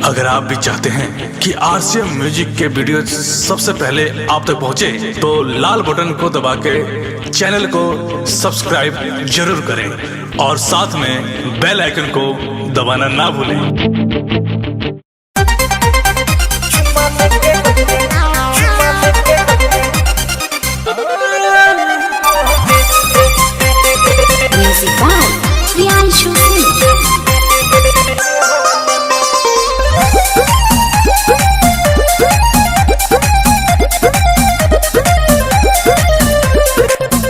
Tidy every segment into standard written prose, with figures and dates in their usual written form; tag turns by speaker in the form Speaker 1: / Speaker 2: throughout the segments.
Speaker 1: अगर आप भी चाहते हैं कि आरसीएम म्यूजिक के वीडियो सबसे पहले आप तक पहुंचे, तो लाल बटन को दबा के चैनल को सब्सक्राइब जरूर करें और साथ में बेल आइकन को दबाना ना भूलें।
Speaker 2: Music by Priyanshu Singh.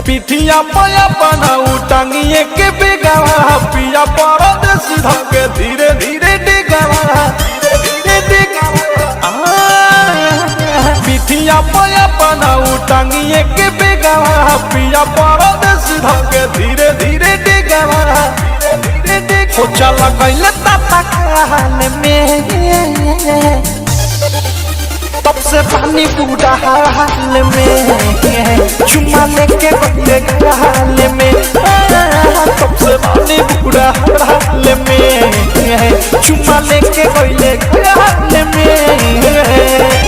Speaker 3: पिठिया पाया बनाऊ टांगिए के बेगावा पिया परदेश धके धीरे धीरे डेगावा पिठिया पाया बनाऊ टांगिए के बेगावा पिया परदेश धके धीरे धीरे डेगावा हो चला गइले ताता कान में तब से पानी बूढ़ा हाल में चुम्मा लेके बदले हाल में तब से पानी बूढ़ा हाल में चुम्मा लेके बदले हाल में।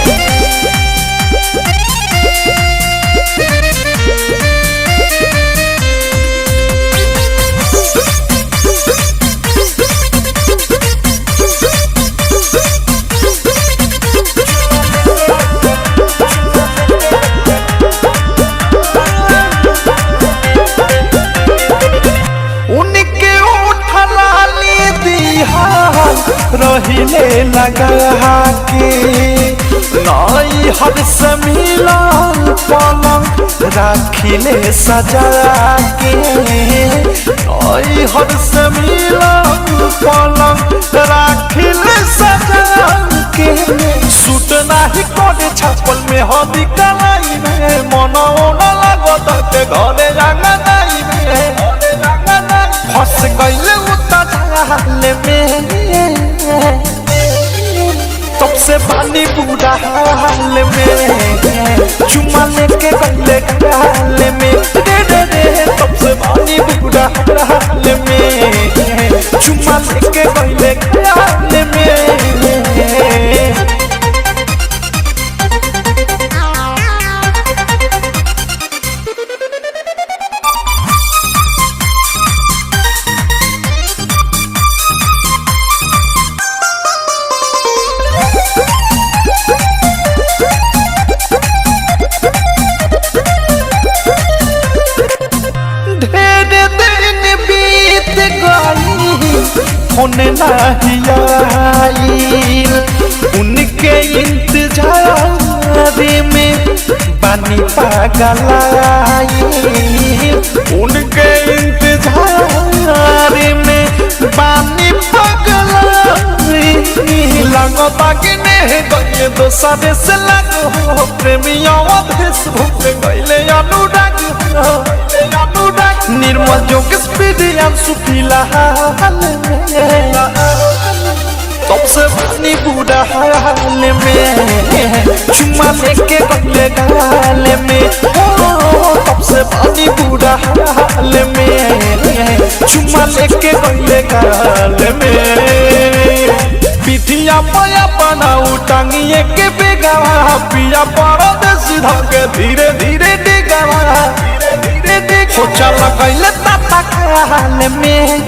Speaker 3: रहिले लगा के नई हद से मिलन पलंग राखिले सजा के नई हद से मिलन पलंग राखिले सजा के सूट नाही करे छापल में हदी कलाई में मन न लागत के घरे रंगा नाई में फंस गइले उता झाल में तब से पानी बूढ़ा हाल में चुम्मा लेके गले हाल में तब से पानी बूढ़ा हाल में चुम्मा लेके गले हाल में। होने नहीं आईल उनके इंतजार में बानी पागल आईल उनके इंतजार में बानी पागल लगो बागने गए दोसरे से लगो प्रेमियों देश भूख गए अनुराग निर्मल जोग स्पीड सुखीला हाल में तब से पानी बूढ़ा हाल में चुम्मा लेके गले गाल में तब से पानी बूढ़ा हाल में चुम्मा लेके गले गाल में पिठिया पाया बनाऊ टांगिए के बेगावा पिया परदेश धके धीरे धीरे डेगावा हो चला गइले ताता कान में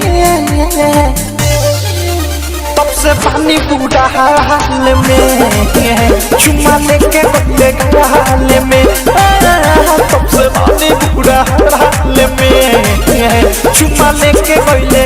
Speaker 3: तब से पानी बूढ़ा हाल में चुम्मा लेके बदले हाल में तब से पानी बूढ़ा हाल में चुम्मा लेके बदले